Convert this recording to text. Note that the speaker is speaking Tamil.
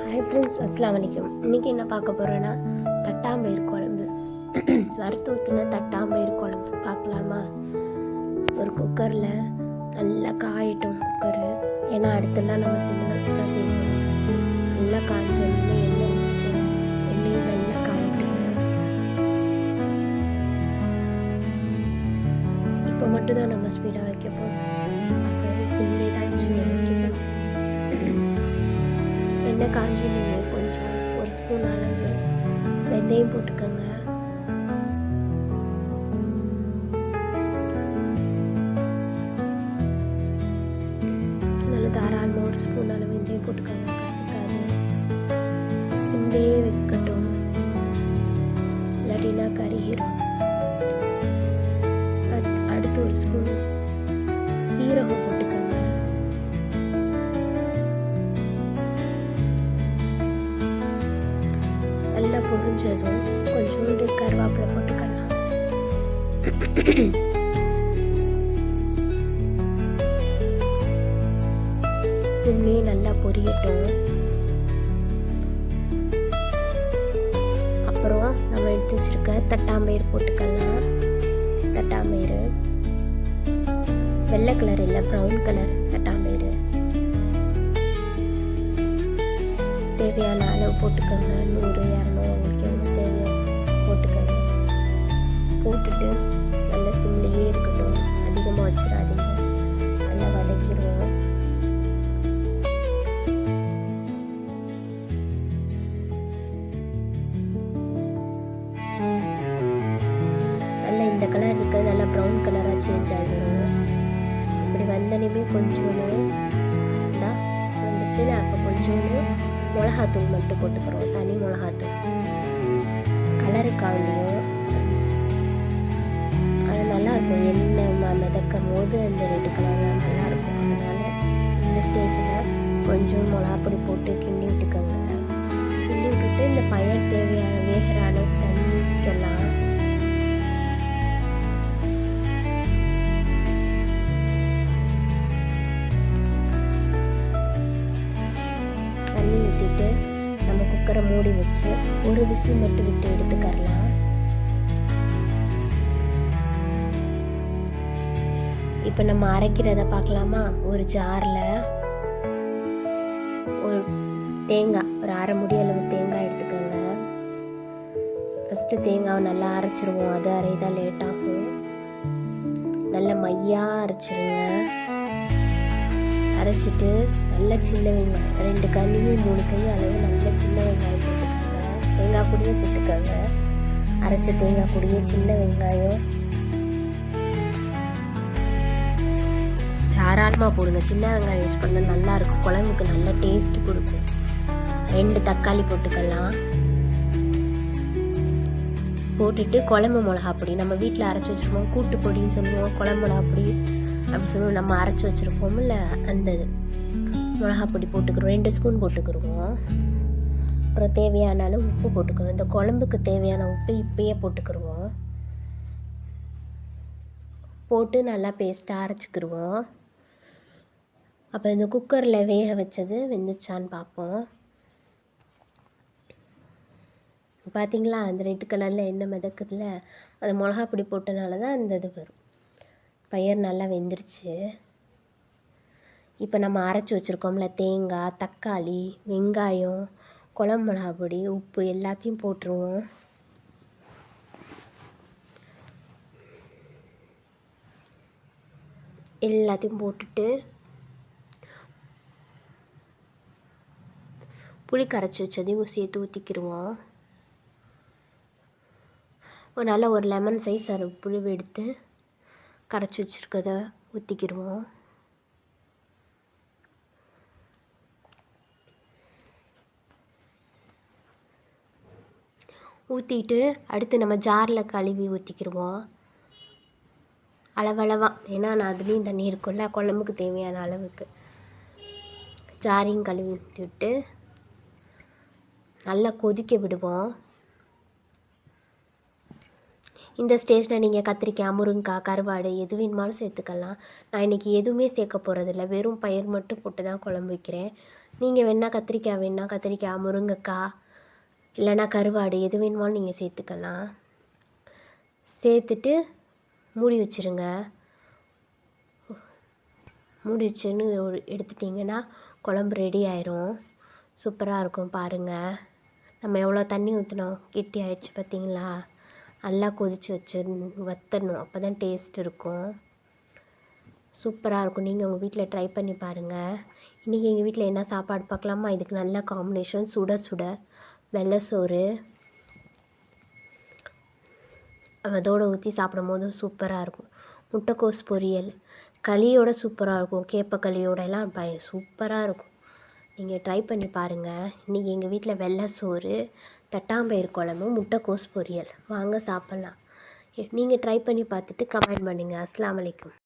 ஹாய் ஃப்ரெண்ட்ஸ், அஸ்ஸலாமு அலைக்கும். இன்றைக்கி என்ன பார்க்க போகிறோன்னா தட்டாம்பயிறு குழம்பு. வறுத்து ஊற்றின தட்டாம்பயிறு குழம்பு பார்க்கலாமா? ஒரு குக்கரில் நல்லா காயட்டும் குக்கரு. ஏன்னா அடுத்தெல்லாம் நம்ம சிம்மில் வச்சு தான் செய்யணும். நல்லா காஞ்சோன்னு எண்ணெய் ஊற்றிக்கணும். எண்ணெயும் நல்லா காயட்டும். இப்போ மட்டும்தான் நம்ம ஸ்பீடாக வைக்க போகிறோம். அப்புறம் சிம்லே தான் வச்சு வேக வைக்கணும். எண்ணெய் காஞ்சோன்னு கொஞ்சம் ஒரு ஸ்பூன் அளவு வெந்தயம் போட்டுக்கோங்க. நல்ல தாராளமாக ஒரு ஸ்பூன் அளவு வெந்தயம் போட்டுக்கோங்க. கசக்காது. சிம்லே வைக்கட்டும், இல்லாட்டினா கறிகிறோம். அடுத்து ஒரு ஸ்பூன் சீரகம் போட்டுக்கோங்க. நல்லா பொரிஞ்சதும் கொஞ்சோண்டு கருவேப்பிலை போட்டுக்கலாம். சிம்லே நல்லா பொரியட்டும். அப்புறம் நம்ம எடுத்து வச்சிருக்க தட்டாம்பயிறு போட்டுக்கலாம். தட்டாம்பயிறு வெள்ளை கலர் இல்லை, ப்ரௌன் கலர் தட்டாம்பயிறு. தேவையான அளவு போட்டுக்கோங்க. 100 200 உங்களுக்கு எவ்வளோ தேவையோ போட்டுக்கோங்க. போட்டுட்டு நல்லா சிம்லேயே இருக்கட்டும், அதிகமாக வச்சிடாதீங்க. நல்லா வதக்கிடுவோம். நல்லா இந்த கலர் இருக்கிறது நல்லா ப்ரௌன் கலராக சேஞ்ச் ஆகிடும். இப்படி வந்தனையுமே கொஞ்சோண்டு தான் வந்துருச்சு. அப்போ கொஞ்சோண்டு மிளகாத்தூள் மட்டும் போட்டுக்கிறோம். தனி மிளகாத்தூள் கலருக்காண்டியும் அது நல்லாயிருக்கும். எண்ணெய் மிதக்கும் போது அந்த ரெட் கலர்லாம் நல்லாயிருக்கும். அதனால் இந்த ஸ்டேஜில் கொஞ்சம் மிளகாப்பொடி போட்டு கிண்டி விட்டுக்கோங்க. கிண்டி விட்டுட்டு இந்த பயிர் தேவையான வேகிற அளவுக்கு தண்ணி ஊற்றிக்கலாம். தண்ணி ஊற்றிட்டு நம்ம குக்கரை மூடி வச்சு ஒரு விசில் மட்டும் விட்டு எடுத்துக்கரலாம். இப்போ நம்ம அரைக்கிறத பார்க்கலாமா? ஒரு ஜாரில் ஒரு தேங்காய், ஒரு அரை முடி அளவு தேங்காய் எடுத்துக்கோங்க. ஃபஸ்ட்டு தேங்காவை நல்லா அரைச்சிருவோம். அது அரைதான் லேட் ஆகும். நல்லா மையாக அரைச்சிருங்க. அரைச்சிட்டு நல்ல சின்ன வெங்காயம் 2 கனியும் 3 கை அளவு நல்ல சின்ன வெங்காயம் போட்டுக்கோங்க. தேங்காய் பொடியும் போட்டுக்கோங்க. அரைச்ச தேங்காய் பொடியும் சின்ன வெங்காயம் தாராளமாக போடுங்க. சின்ன வெங்காயம் யூஸ் பண்ணால் நல்லாயிருக்கும். குழம்புக்கு நல்ல டேஸ்ட் கொடுக்கும். 2 தக்காளி போட்டுக்கலாம். போட்டுட்டு குழம்பு மிளகா பொடி நம்ம வீட்டில் அரைச்சி வச்சுருப்போம். கூட்டு பொடின்னு சொல்லுவோம், குழம்பு மிளகா பொடி அப்படி சொல்லுவோம். நம்ம அரைச்சி வச்சுருப்போம்ல அந்த இது மிளகா பொடி போட்டுக்கிறோம். 2 ஸ்பூன் போட்டுக்கிடுவோம். அப்புறம் தேவையான அளவு உப்பு போட்டுக்கிறோம். இந்த குழம்புக்கு தேவையான உப்பு இப்பயே போட்டுக்கிடுவோம். போட்டு நல்லா பேஸ்ட்டாக அரைச்சிக்கிடுவோம். அப்போ இந்த குக்கரில் வேக வச்சது வெந்துச்சான்னு பார்ப்போம். பார்த்திங்களா, அந்த ரெட் கலரில் எண்ணெய் மிதக்குதுல, அது மிளகா பொடி போட்டனால தான் அந்த இது வரும். பயிர் நல்லா வெந்துருச்சு. இப்போ நம்ம அரைச்சி வச்சுருக்கோம்ல தேங்காய், தக்காளி, வெங்காயம், குழம்பு மிளகா பொடி, உப்பு எல்லாத்தையும் போட்டுருவோம். எல்லாத்தையும் போட்டுட்டு புளி கரைச்சி வச்சதையும் சேர்த்து ஊற்றிக்கிடுவோம். ஒரு லெமன் சைஸ் புளி எடுத்து கரைச்சி வச்சுருக்கத ஊற்றிக்கிடுவோம். ஊற்றிட்டு அடுத்து நம்ம ஜாரில் கழுவி ஊற்றிக்கிடுவோம் அளவளவாக. ஏன்னா நான் அதுலேயும் தண்ணி இருக்கும்ல, குழம்புக்கு தேவையான அளவுக்கு ஜாரையும் கழுவி ஊற்றிவிட்டு நல்லா கொதிக்க விடுவோம். இந்த ஸ்டேஜில் நீங்கள் கத்திரிக்காய், முருங்கைக்காய், கருவாடு எது வேணுமாலும் சேர்த்துக்கலாம். நான் இன்றைக்கி எதுவுமே சேர்க்க போகிறதில்ல, வெறும் பயிர் மட்டும் போட்டு தான் குழம்பு வைக்கிறேன். நீங்கள் வேணால் கத்திரிக்காய் வேணால் கத்திரிக்காய், முருங்கைக்காய் இல்லைன்னா கருவாடு எது வேணுமாலும் நீங்கள் சேர்த்துக்கலாம். சேர்த்துட்டு மூடி வச்சுருங்க. மூடி வச்சுன்னு எடுத்துட்டிங்கன்னா குழம்பு ரெடி ஆயிரும். சூப்பராக இருக்கும் பாருங்கள். நம்ம எவ்வளோ தண்ணி ஊற்றினோம், கெட்டி ஆயிடுச்சு பார்த்தீங்களா? நல்லா கொதித்து வச்சு வற்றணும், அப்போ தான் டேஸ்ட் இருக்கும். சூப்பராக இருக்கும். நீங்கள் உங்கள் வீட்டில் ட்ரை பண்ணி பாருங்கள். இன்றைக்கி எங்கள் வீட்டில் என்ன சாப்பாடு பார்க்கலாமா? இதுக்கு நல்ல காம்பினேஷன் சுட சுட வெள்ளை சோறு அதோடு ஊற்றி சாப்பிடும் போதும் சூப்பராக இருக்கும். முட்டைக்கோஸ் பொரியல் களியோட சூப்பராக இருக்கும். கேப்பக்களியோடலாம் சூப்பராக இருக்கும். நீங்கள் ட்ரை பண்ணி பாருங்கள். இன்றைக்கி எங்கள் வீட்டில் வெள்ளை சோறு, தட்டாம்பயிறு குழம்பு, முட்டைக்கோஸ் பொரியல். வாங்க சாப்பிட்லாம். நீங்கள் ட்ரை பண்ணி பார்த்துட்டு கமெண்ட் பண்ணுங்கள். அஸ்ஸலாமு அலைக்கும்.